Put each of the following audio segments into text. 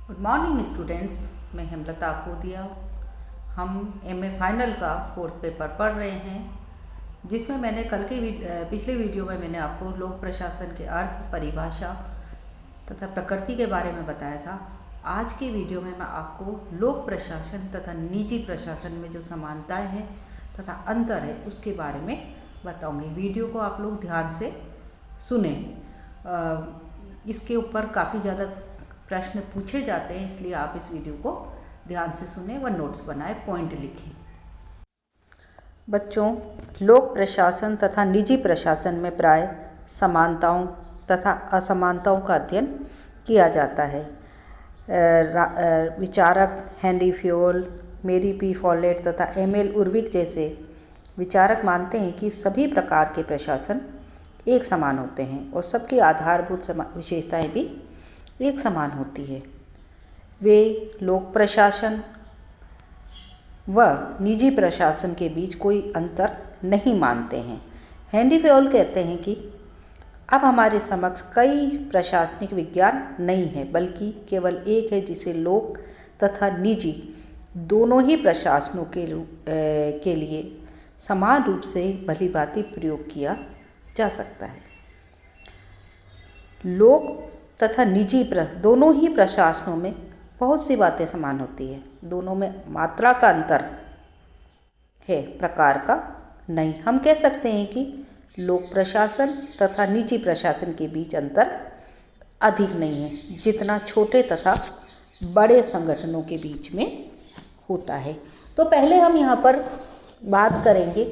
Good morning students, मैं हेमलता आकोदिया। हम MA final का 4th पेपर पढ़ रहे हैं, जिसमें मैंने पिछले वीडियो में मैंने आपको लोक प्रशासन के अर्थ, परिभाषा तथा प्रकृति के बारे में बताया था। आज की वीडियो में मैं आपको लोक प्रशासन तथा निजी प्रशासन में जो समानताएं हैं तथा अंतर है उसके बारे में बताऊंगी। वीडियो को आप लोग ध्यान से सुने। इसके ऊपर काफ़ी ज़्यादा प्रश्न पूछे जाते हैं, इसलिए आप इस वीडियो को ध्यान से सुने व नोट्स बनाए, पॉइंट लिखें। बच्चों, लोक प्रशासन तथा निजी प्रशासन में प्राय समानताओं तथा असमानताओं का अध्ययन किया जाता है। विचारक हेनरी फ्योल, मेरी पी फॉलेट तथा एमएल उर्विक जैसे विचारक मानते हैं कि सभी प्रकार के प्रशासन एक समान होते हैं और सबकी आधारभूत विशेषताएं भी एक समान होती है। वे लोक प्रशासन व निजी प्रशासन के बीच कोई अंतर नहीं मानते हैं। हेनरी फ्योल कहते हैं कि अब हमारे समक्ष कई प्रशासनिक विज्ञान नहीं है, बल्कि केवल एक है जिसे लोक तथा निजी दोनों ही प्रशासनों के लिए समान रूप से भलीभांति प्रयोग किया जा सकता है। लोक तथा निजी दोनों ही प्रशासनों में बहुत सी बातें समान होती है। दोनों में मात्रा का अंतर है, प्रकार का नहीं। हम कह सकते हैं कि लोक प्रशासन तथा निजी प्रशासन के बीच अंतर अधिक नहीं है, जितना छोटे तथा बड़े संगठनों के बीच में होता है। तो पहले हम यहाँ पर बात करेंगे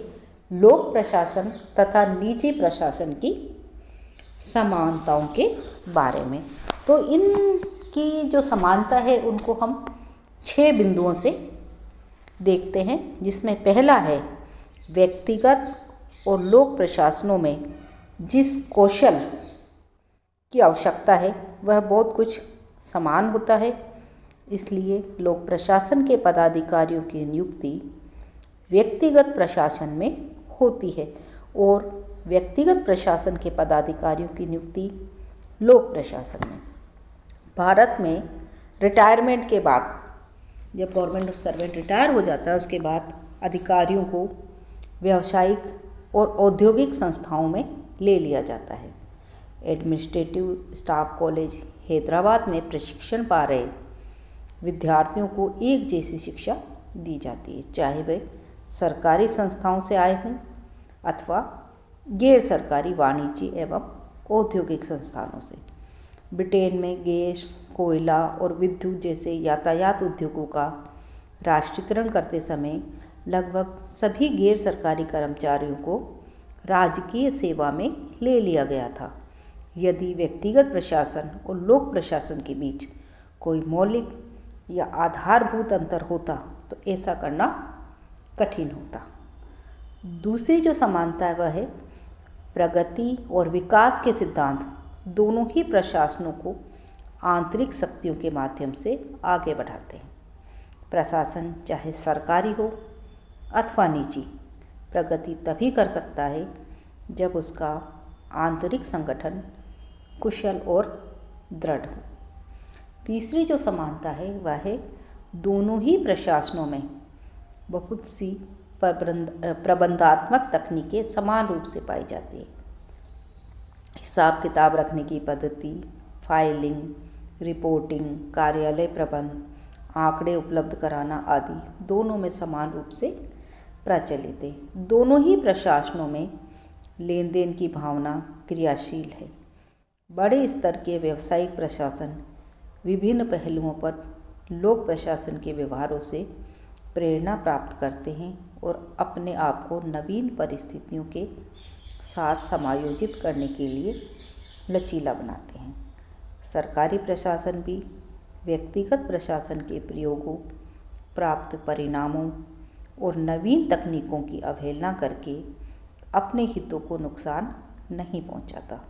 लोक प्रशासन तथा निजी प्रशासन की समानताओं के बारे में। तो इनकी जो समानता है उनको हम 6 बिंदुओं से देखते हैं, जिसमें पहला है व्यक्तिगत और लोक प्रशासनों में जिस कौशल की आवश्यकता है वह बहुत कुछ समान होता है, इसलिए लोक प्रशासन के पदाधिकारियों की नियुक्ति व्यक्तिगत प्रशासन में होती है और व्यक्तिगत प्रशासन के पदाधिकारियों की नियुक्ति लोक प्रशासन में। भारत में रिटायरमेंट के बाद, जब गवर्नमेंट सर्वेंट रिटायर हो जाता है, उसके बाद अधिकारियों को व्यावसायिक और औद्योगिक संस्थाओं में ले लिया जाता है। एडमिनिस्ट्रेटिव स्टाफ कॉलेज हैदराबाद में प्रशिक्षण पा रहे विद्यार्थियों को एक जैसी शिक्षा दी जाती है, चाहे वे सरकारी संस्थाओं से आए हों अथवा गैर सरकारी वाणिज्य एवं औद्योगिक संस्थानों से। ब्रिटेन में गैस, कोयला और विद्युत जैसे यातायात उद्योगों का राष्ट्रीयकरण करते समय लगभग सभी गैर सरकारी कर्मचारियों को राजकीय सेवा में ले लिया गया था। यदि व्यक्तिगत प्रशासन और लोक प्रशासन के बीच कोई मौलिक या आधारभूत अंतर होता तो ऐसा करना कठिन होता। दूसरी जो समानता है वह है प्रगति और विकास के सिद्धांत दोनों ही प्रशासनों को आंतरिक शक्तियों के माध्यम से आगे बढ़ाते हैं। प्रशासन चाहे सरकारी हो अथवा निजी, प्रगति तभी कर सकता है जब उसका आंतरिक संगठन कुशल और दृढ़ हो। तीसरी जो समानता है वह है दोनों ही प्रशासनों में बहुत सी प्रबंधात्मक तकनीकें समान रूप से पाई जाती है। हिसाब किताब रखने की पद्धति, फाइलिंग, रिपोर्टिंग, कार्यालय प्रबंध, आंकड़े उपलब्ध कराना आदि दोनों में समान रूप से प्रचलित है। दोनों ही प्रशासनों में लेन देन की भावना क्रियाशील है। बड़े स्तर के व्यावसायिक प्रशासन विभिन्न पहलुओं पर लोक प्रशासन के व्यवहारों से प्रेरणा प्राप्त करते हैं और अपने आप को नवीन परिस्थितियों के साथ समायोजित करने के लिए लचीला बनाते हैं। सरकारी प्रशासन भी व्यक्तिगत प्रशासन के प्रयोगों, प्राप्त परिणामों और नवीन तकनीकों की अवहेलना करके अपने हितों को नुकसान नहीं पहुंचाता।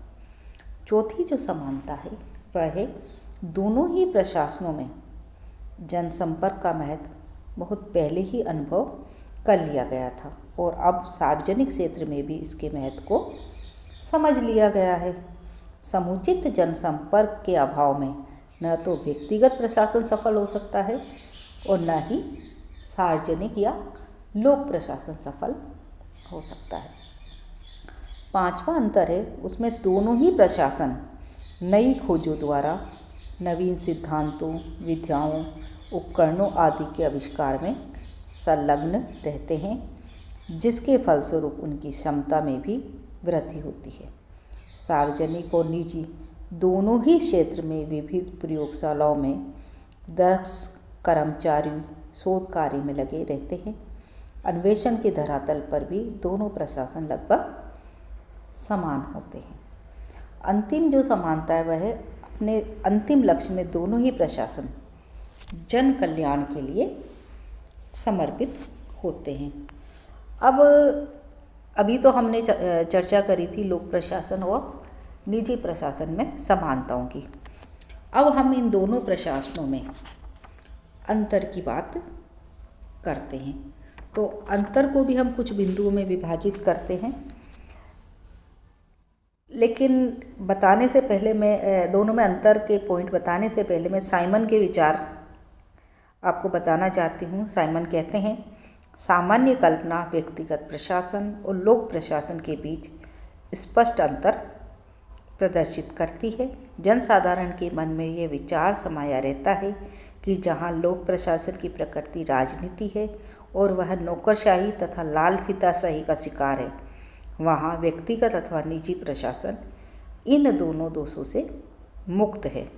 चौथी जो समानता है वह है दोनों ही प्रशासनों में जनसंपर्क का महत्व बहुत पहले ही अनुभव कर लिया गया था और अब सार्वजनिक क्षेत्र में भी इसके महत्व को समझ लिया गया है। समुचित जनसंपर्क के अभाव में न तो व्यक्तिगत प्रशासन सफल हो सकता है और न ही सार्वजनिक या लोक प्रशासन सफल हो सकता है। पांचवा अंतर है उसमें दोनों ही प्रशासन नई खोजों द्वारा नवीन सिद्धांतों, विधियों, उपकरणों आदि के आविष्कार में संलग्न रहते हैं, जिसके फलस्वरूप उनकी क्षमता में भी वृद्धि होती है। सार्वजनिक और निजी दोनों ही क्षेत्र में विविध प्रयोगशालाओं में दक्ष कर्मचारी शोध कार्य में लगे रहते हैं। अन्वेषण के धरातल पर भी दोनों प्रशासन लगभग समान होते हैं। अंतिम जो समानता है वह है अपने अंतिम लक्ष्य में दोनों ही प्रशासन जन कल्याण के लिए समर्पित होते हैं। अब अभी तो हमने चर्चा करी थी लोक प्रशासन और निजी प्रशासन में समानताओं की। अब हम इन दोनों प्रशासनों में अंतर की बात करते हैं। तो अंतर को भी हम कुछ बिंदुओं में विभाजित करते हैं, लेकिन बताने से पहले मैं दोनों में अंतर के पॉइंट बताने से पहले मैं साइमन के विचार आपको बताना चाहती हूँ। साइमन कहते हैं, सामान्य कल्पना व्यक्तिगत प्रशासन और लोक प्रशासन के बीच स्पष्ट अंतर प्रदर्शित करती है। जनसाधारण के मन में यह विचार समाया रहता है कि जहाँ लोक प्रशासन की प्रकृति राजनीति है और वह नौकरशाही तथा लाल फीताशाही का शिकार है, वहाँ व्यक्तिगत अथवा निजी प्रशासन इन दोनों दोषों से मुक्त है।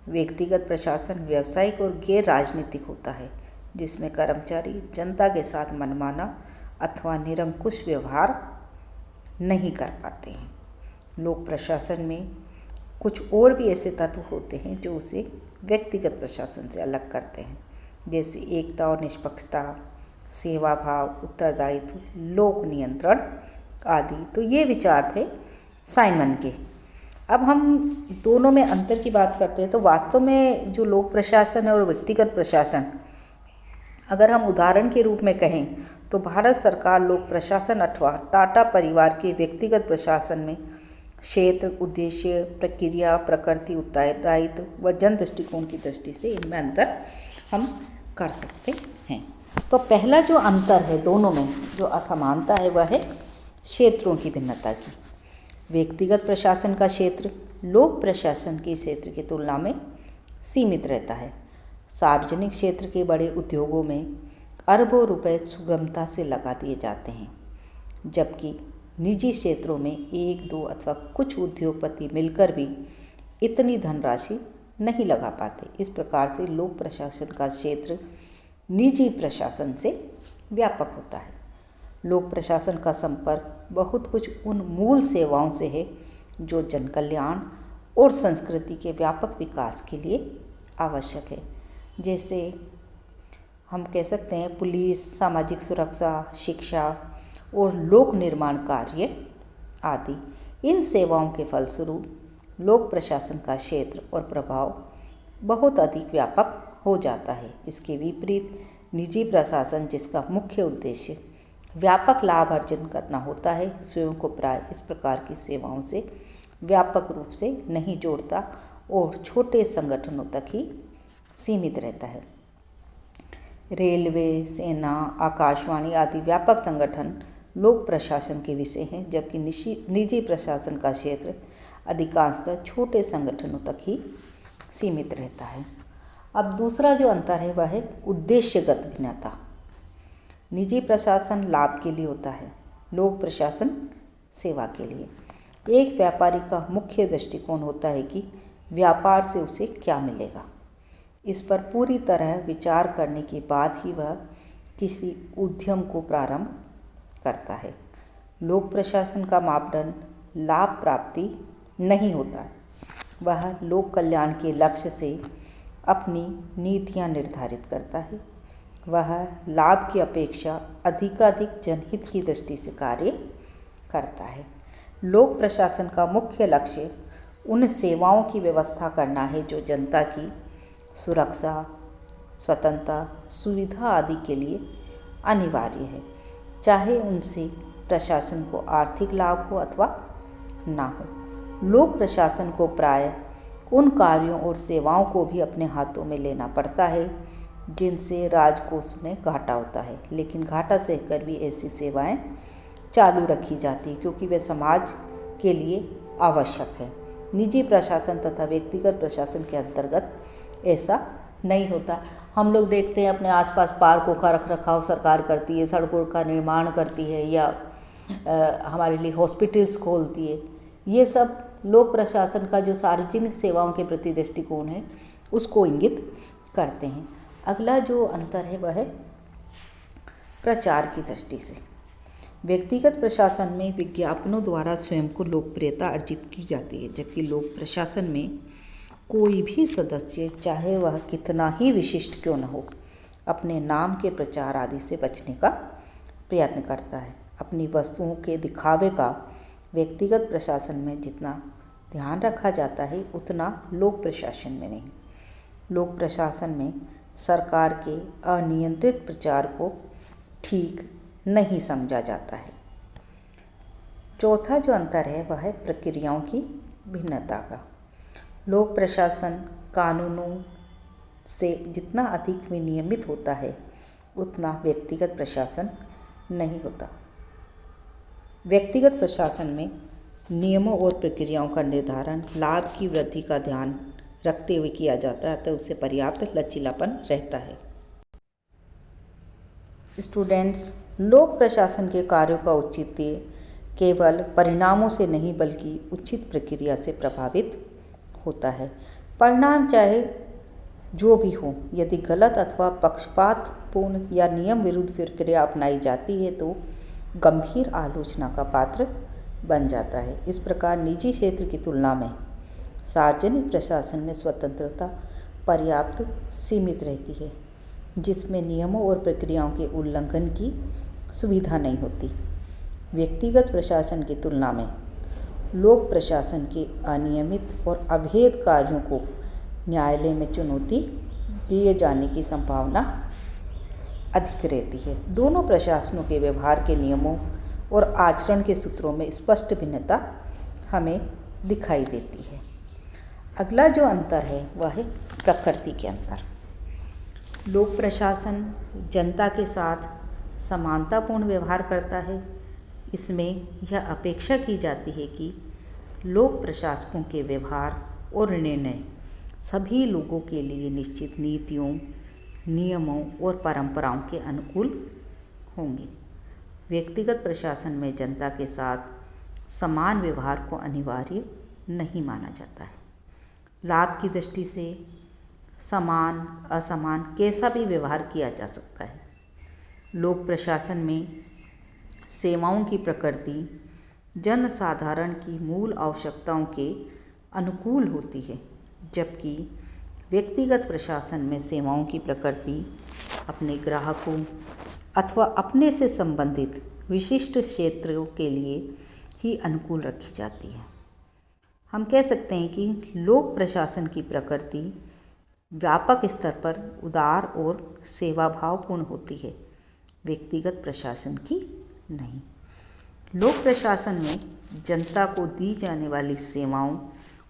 व्यक्तिगत प्रशासन व्यावसायिक और गैर राजनीतिक होता है, जिसमें कर्मचारी जनता के साथ मनमाना अथवा निरंकुश व्यवहार नहीं कर पाते हैं। लोक प्रशासन में कुछ और भी ऐसे तत्व होते हैं जो उसे व्यक्तिगत प्रशासन से अलग करते हैं, जैसे एकता और निष्पक्षता, सेवा भाव, उत्तरदायित्व, लोक नियंत्रण आदि। तो ये विचार थे साइमन के। अब हम दोनों में अंतर की बात करते हैं तो वास्तव में जो लोक प्रशासन है और व्यक्तिगत प्रशासन, अगर हम उदाहरण के रूप में कहें तो भारत सरकार लोक प्रशासन अथवा टाटा परिवार के व्यक्तिगत प्रशासन में क्षेत्र, उद्देश्य, प्रक्रिया, प्रकृति, उत्तरदायित्व व जन दृष्टिकोण की दृष्टि से इनमें अंतर हम कर सकते हैं। तो पहला जो अंतर है दोनों में, जो असमानता है, वह है क्षेत्रों की भिन्नता की। व्यक्तिगत प्रशासन का क्षेत्र लोक प्रशासन के क्षेत्र की तुलना में सीमित रहता है। सार्वजनिक क्षेत्र के बड़े उद्योगों में अरबों रुपए सुगमता से लगा दिए जाते हैं, जबकि निजी क्षेत्रों में एक दो अथवा कुछ उद्योगपति मिलकर भी इतनी धनराशि नहीं लगा पाते। इस प्रकार से लोक प्रशासन का क्षेत्र निजी प्रशासन से व्यापक होता है। लोक प्रशासन का संपर्क बहुत कुछ उन मूल सेवाओं से है जो जन कल्याण और संस्कृति के व्यापक विकास के लिए आवश्यक है। जैसे हम कह सकते हैं पुलिस, सामाजिक सुरक्षा, शिक्षा और लोक निर्माण कार्य आदि। इन सेवाओं के फलस्वरूप लोक प्रशासन का क्षेत्र और प्रभाव बहुत अधिक व्यापक हो जाता है। इसके विपरीत निजी प्रशासन, जिसका मुख्य उद्देश्य व्यापक लाभ अर्जन करना होता है, स्वयं को प्राय इस प्रकार की सेवाओं से व्यापक रूप से नहीं जोड़ता और छोटे संगठनों तक ही सीमित रहता है। रेलवे, सेना, आकाशवाणी आदि व्यापक संगठन लोक प्रशासन के विषय हैं, जबकि निजी प्रशासन का क्षेत्र अधिकांशतः छोटे संगठनों तक ही सीमित रहता है। अब दूसरा जो अंतर है वह है उद्देश्यगत भिन्नता। निजी प्रशासन लाभ के लिए होता है, लोक प्रशासन सेवा के लिए। एक व्यापारी का मुख्य दृष्टिकोण होता है कि व्यापार से उसे क्या मिलेगा। इस पर पूरी तरह विचार करने के बाद ही वह किसी उद्यम को प्रारंभ करता है। लोक प्रशासन का मापदंड लाभ प्राप्ति नहीं होता है, वह लोक कल्याण के लक्ष्य से अपनी नीतियां निर्धारित करता है। वह लाभ की अपेक्षा अधिकाधिक जनहित की दृष्टि से कार्य करता है। लोक प्रशासन का मुख्य लक्ष्य उन सेवाओं की व्यवस्था करना है जो जनता की सुरक्षा, स्वतंत्रता, सुविधा आदि के लिए अनिवार्य है, चाहे उनसे प्रशासन को आर्थिक लाभ हो अथवा ना हो। लोक प्रशासन को प्राय उन कार्यों और सेवाओं को भी अपने हाथों में लेना पड़ता है जिनसे राजकोष में घाटा होता है, लेकिन घाटा सहकर भी ऐसी सेवाएं चालू रखी जाती है क्योंकि वे समाज के लिए आवश्यक है। निजी प्रशासन तथा व्यक्तिगत प्रशासन के अंतर्गत ऐसा नहीं होता। हम लोग देखते हैं अपने आसपास पार्कों का रखरखाव सरकार करती है, सड़कों का निर्माण करती है या हमारे लिए हॉस्पिटल्स खोलती है। ये सब लोक प्रशासन का जो सार्वजनिक सेवाओं के प्रति दृष्टिकोण है उसको इंगित करते हैं। अगला जो अंतर है वह है प्रचार की दृष्टि से। व्यक्तिगत प्रशासन में विज्ञापनों द्वारा स्वयं को लोकप्रियता अर्जित की जाती है, जबकि लोक प्रशासन में कोई भी सदस्य, चाहे वह कितना ही विशिष्ट क्यों न हो, अपने नाम के प्रचार आदि से बचने का प्रयत्न करता है। अपनी वस्तुओं के दिखावे का व्यक्तिगत प्रशासन में जितना ध्यान रखा जाता है उतना लोक प्रशासन में नहीं। लोक प्रशासन में सरकार के अनियंत्रित प्रचार को ठीक नहीं समझा जाता है। चौथा जो अंतर है वह है प्रक्रियाओं की भिन्नता का। लोक प्रशासन कानूनों से जितना अधिक विनियमित होता है उतना व्यक्तिगत प्रशासन नहीं होता। व्यक्तिगत प्रशासन में नियमों और प्रक्रियाओं का निर्धारण लाभ की वृद्धि का ध्यान रखते हुए किया जाता है, तो उससे पर्याप्त लचीलापन रहता है। स्टूडेंट्स, लोक प्रशासन के कार्यों का औचित्य केवल परिणामों से नहीं बल्कि उचित प्रक्रिया से प्रभावित होता है। परिणाम चाहे जो भी हो, यदि गलत अथवा पक्षपातपूर्ण या नियम विरुद्ध प्रक्रिया अपनाई जाती है तो गंभीर आलोचना का पात्र बन जाता है। इस प्रकार निजी क्षेत्र की तुलना में सार्वजनिक प्रशासन में स्वतंत्रता पर्याप्त सीमित रहती है, जिसमें नियमों और प्रक्रियाओं के उल्लंघन की सुविधा नहीं होती। व्यक्तिगत प्रशासन की तुलना में लोक प्रशासन के अनियमित और अवैध कार्यों को न्यायालय में चुनौती दिए जाने की संभावना अधिक रहती है। दोनों प्रशासनों के व्यवहार के नियमों और आचरण के सूत्रों में स्पष्ट भिन्नता हमें दिखाई देती है। अगला जो अंतर है वह है प्रकृति के अंतर। लोक प्रशासन जनता के साथ समानतापूर्ण व्यवहार करता है। इसमें यह अपेक्षा की जाती है कि लोक प्रशासकों के व्यवहार और निर्णय सभी लोगों के लिए निश्चित नीतियों, नियमों और परंपराओं के अनुकूल होंगे। व्यक्तिगत प्रशासन में जनता के साथ समान व्यवहार को अनिवार्य नहीं माना जाता है। लाभ की दृष्टि से समान असमान कैसा भी व्यवहार किया जा सकता है। लोक प्रशासन में सेवाओं की प्रकृति जनसाधारण की मूल आवश्यकताओं के अनुकूल होती है, जबकि व्यक्तिगत प्रशासन में सेवाओं की प्रकृति अपने ग्राहकों अथवा अपने से संबंधित विशिष्ट क्षेत्रों के लिए ही अनुकूल रखी जाती है। हम कह सकते हैं कि लोक प्रशासन की प्रकृति व्यापक स्तर पर उदार और सेवाभावपूर्ण होती है, व्यक्तिगत प्रशासन की नहीं। लोक प्रशासन में जनता को दी जाने वाली सेवाओं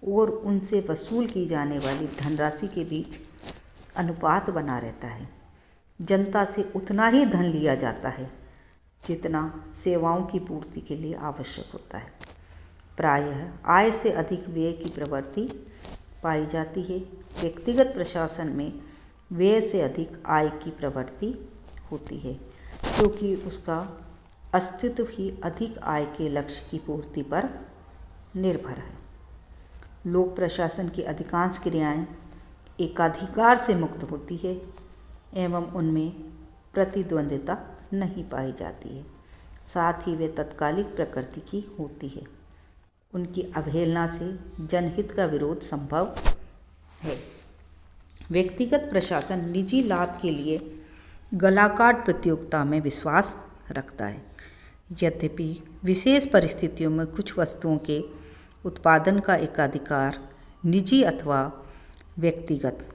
और उनसे वसूल की जाने वाली धनराशि के बीच अनुपात बना रहता है। जनता से उतना ही धन लिया जाता है जितना सेवाओं की पूर्ति के लिए आवश्यक होता है। प्रायः आय से अधिक व्यय की प्रवृत्ति पाई जाती है। व्यक्तिगत प्रशासन में व्यय से अधिक आय की प्रवृत्ति होती है, क्योंकि उसका अस्तित्व ही अधिक आय के लक्ष्य की पूर्ति पर निर्भर है। लोक प्रशासन की अधिकांश क्रियाएं एकाधिकार से मुक्त होती है एवं उनमें प्रतिद्वंद्विता नहीं पाई जाती है। साथ ही वे तत्कालिक प्रकृति की होती है। उनकी अवहेलना से जनहित का विरोध संभव है। व्यक्तिगत प्रशासन निजी लाभ के लिए गलाकाट प्रतियोगिता में विश्वास रखता है। यद्यपि विशेष परिस्थितियों में कुछ वस्तुओं के उत्पादन का एकाधिकार निजी अथवा व्यक्तिगत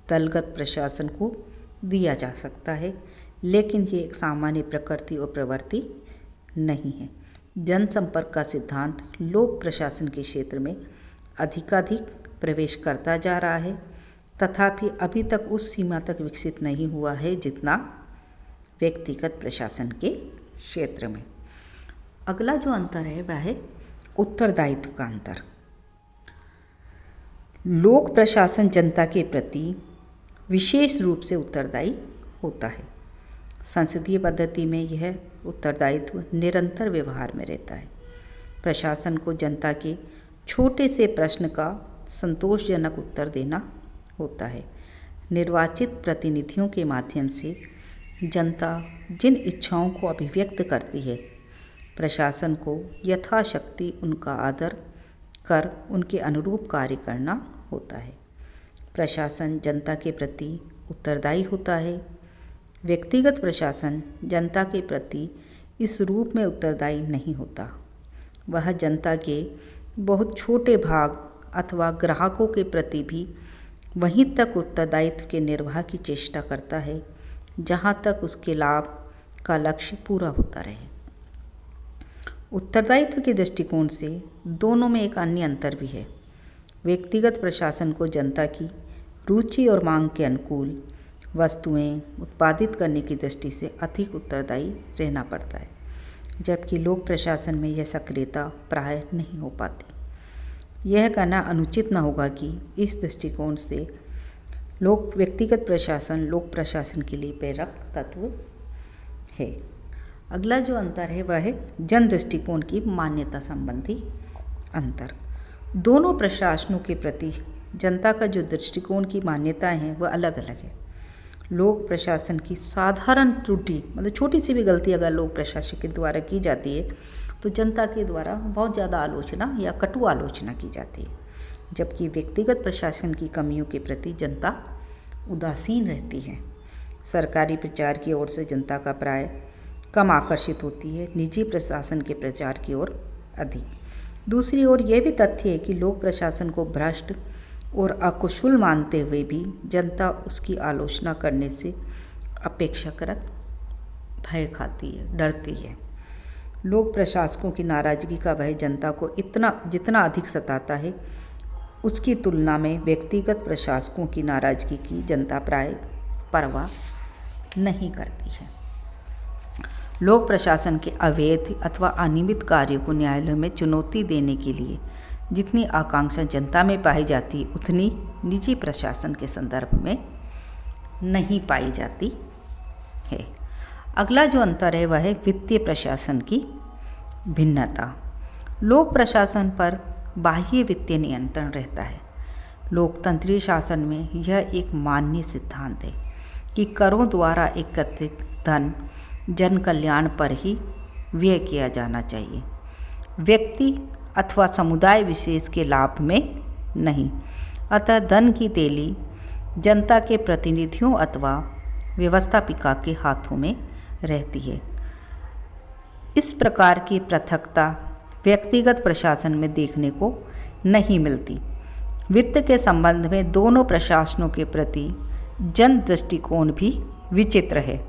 दलगत प्रशासन को दिया जा सकता है, लेकिन ये एक सामान्य प्रकृति और प्रवृत्ति नहीं है। जनसंपर्क का सिद्धांत लोक प्रशासन के क्षेत्र में अधिकाधिक प्रवेश करता जा रहा है, तथापि अभी तक उस सीमा तक विकसित नहीं हुआ है जितना व्यक्तिगत प्रशासन के क्षेत्र में। अगला जो अंतर है वह है उत्तरदायित्व का अंतर। लोक प्रशासन जनता के प्रति विशेष रूप से उत्तरदायी होता है। संसदीय पद्धति में यह उत्तरदायित्व निरंतर व्यवहार में रहता है। प्रशासन को जनता के छोटे से प्रश्न का संतोषजनक उत्तर देना होता है। निर्वाचित प्रतिनिधियों के माध्यम से जनता जिन इच्छाओं को अभिव्यक्त करती है, प्रशासन को यथाशक्ति उनका आदर कर उनके अनुरूप कार्य करना होता है। प्रशासन जनता के प्रति उत्तरदायी होता है। व्यक्तिगत प्रशासन जनता के प्रति इस रूप में उत्तरदायी नहीं होता। वह जनता के बहुत छोटे भाग अथवा ग्राहकों के प्रति भी वहीं तक उत्तरदायित्व के निर्वाह की चेष्टा करता है जहां तक उसके लाभ का लक्ष्य पूरा होता रहे। उत्तरदायित्व के दृष्टिकोण से दोनों में एक अन्य अंतर भी है। व्यक्तिगत प्रशासन को जनता की रुचि और मांग के अनुकूल वस्तुएं उत्पादित करने की दृष्टि से अधिक उत्तरदायी रहना पड़ता है, जबकि लोक प्रशासन में यह सक्रियता प्राय नहीं हो पाती। यह कहना अनुचित न होगा कि इस दृष्टिकोण से व्यक्तिगत प्रशासन लोक प्रशासन के लिए प्रेरक तत्व है। अगला जो अंतर है वह है जन दृष्टिकोण की मान्यता संबंधी अंतर। दोनों प्रशासनों के प्रति जनता का जो दृष्टिकोण की मान्यताएं हैं वह अलग अलग है। लोक प्रशासन की साधारण त्रुटि, मतलब छोटी सी भी गलती अगर लोक प्रशासन के द्वारा की जाती है तो जनता के द्वारा बहुत ज़्यादा आलोचना या कटु आलोचना की जाती है, जबकि व्यक्तिगत प्रशासन की कमियों के प्रति जनता उदासीन रहती है। सरकारी प्रचार की ओर से जनता का प्राय कम आकर्षित होती है, निजी प्रशासन के प्रचार की ओर अधिक। दूसरी ओर यह भी तथ्य है कि लोक प्रशासन को भ्रष्ट और अकुशल मानते हुए भी जनता उसकी आलोचना करने से अपेक्षाकृत भय खाती है, डरती है। लोक प्रशासकों की नाराजगी का भय जनता को जितना अधिक सताता है, उसकी तुलना में व्यक्तिगत प्रशासकों की नाराजगी की जनता प्राय परवाह नहीं करती है। लोक प्रशासन के अवैध अथवा अनियमित कार्यों को न्यायालय में चुनौती देने के लिए जितनी आकांक्षा जनता में पाई जाती उतनी निजी प्रशासन के संदर्भ में नहीं पाई जाती है। अगला जो अंतर है वह है वित्तीय प्रशासन की भिन्नता। लोक प्रशासन पर बाह्य वित्तीय नियंत्रण रहता है। लोकतंत्रीय शासन में यह एक मान्य सिद्धांत है कि करों द्वारा एकत्रित धन जन कल्याण पर ही व्यय किया जाना चाहिए, व्यक्ति अथवा समुदाय विशेष के लाभ में नहीं। अतः धन की तेली जनता के प्रतिनिधियों अथवा व्यवस्थापिका के हाथों में रहती है। इस प्रकार की पृथकता व्यक्तिगत प्रशासन में देखने को नहीं मिलती। वित्त के संबंध में दोनों प्रशासनों के प्रति जन दृष्टिकोण भी विचित्र है।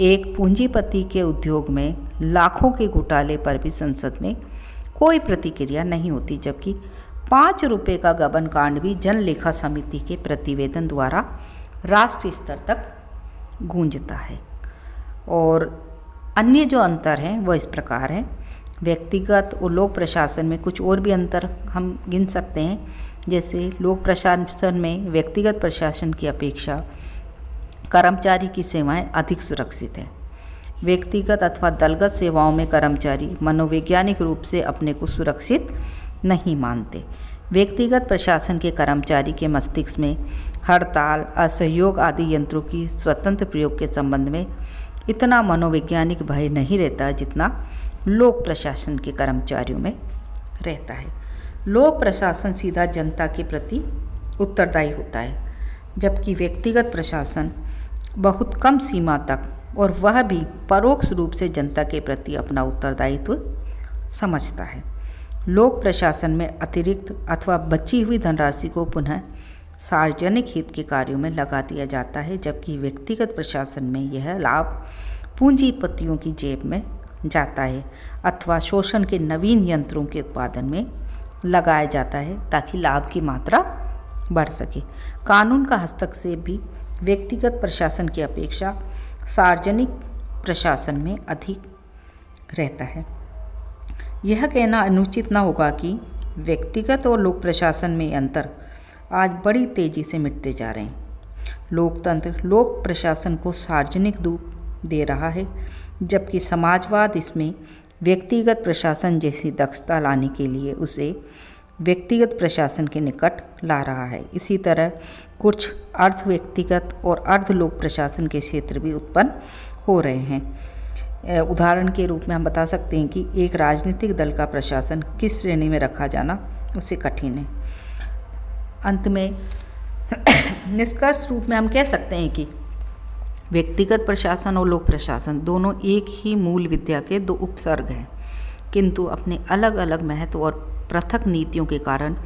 एक पूंजीपति के उद्योग में लाखों के घोटाले पर भी संसद में कोई प्रतिक्रिया नहीं होती, जबकि 5 रुपये का गबन कांड भी जन लेखा समिति के प्रतिवेदन द्वारा राष्ट्रीय स्तर तक गूंजता है। और अन्य जो अंतर हैं वह इस प्रकार हैं। व्यक्तिगत और लोक प्रशासन में कुछ और भी अंतर हम गिन सकते हैं, जैसे लोक प्रशासन में व्यक्तिगत प्रशासन की अपेक्षा कर्मचारी की सेवाएं अधिक सुरक्षित हैं। व्यक्तिगत अथवा दलगत सेवाओं में कर्मचारी मनोवैज्ञानिक रूप से अपने को सुरक्षित नहीं मानते। व्यक्तिगत प्रशासन के कर्मचारी के मस्तिष्क में हड़ताल, असहयोग आदि यंत्रों की स्वतंत्र प्रयोग के संबंध में इतना मनोवैज्ञानिक भय नहीं रहता जितना लोक प्रशासन के कर्मचारियों में रहता है। लोक प्रशासन सीधा जनता के प्रति उत्तरदायी होता है, जबकि व्यक्तिगत प्रशासन बहुत कम सीमा तक और वह भी परोक्ष रूप से जनता के प्रति अपना उत्तरदायित्व समझता है। लोक प्रशासन में अतिरिक्त अथवा बची हुई धनराशि को पुनः सार्वजनिक हित के कार्यों में लगा दिया जाता है, जबकि व्यक्तिगत प्रशासन में यह लाभ पूंजीपतियों की जेब में जाता है अथवा शोषण के नवीन यंत्रों के उत्पादन में लगाया जाता है ताकि लाभ की मात्रा बढ़ सके। कानून का हस्तक्षेप भी व्यक्तिगत प्रशासन की अपेक्षा सार्वजनिक प्रशासन में अधिक रहता है। यह कहना अनुचित न होगा कि व्यक्तिगत और लोक प्रशासन में अंतर आज बड़ी तेज़ी से मिटते जा रहे हैं। लोकतंत्र लोक प्रशासन को सार्वजनिक रूप दे रहा है, जबकि समाजवाद इसमें व्यक्तिगत प्रशासन जैसी दक्षता लाने के लिए उसे व्यक्तिगत प्रशासन के निकट ला रहा है। इसी तरह कुछ अर्ध व्यक्तिगत और अर्ध लोक प्रशासन के क्षेत्र भी उत्पन्न हो रहे हैं। उदाहरण के रूप में हम बता सकते हैं कि एक राजनीतिक दल का प्रशासन किस श्रेणी में रखा जाना उसे कठिन है। अंत में निष्कर्ष रूप में हम कह सकते हैं कि व्यक्तिगत प्रशासन और लोक प्रशासन दोनों एक ही मूल विद्या के दो उपसर्ग हैं, किंतु अपने अलग अलग महत्व और पृथक नीतियों के कारण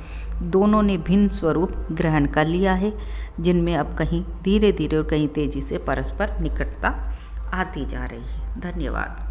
दोनों ने भिन्न स्वरूप ग्रहण कर लिया है, जिनमें अब कहीं धीरे धीरे और कहीं तेजी से परस्पर निकटता आती जा रही है। धन्यवाद।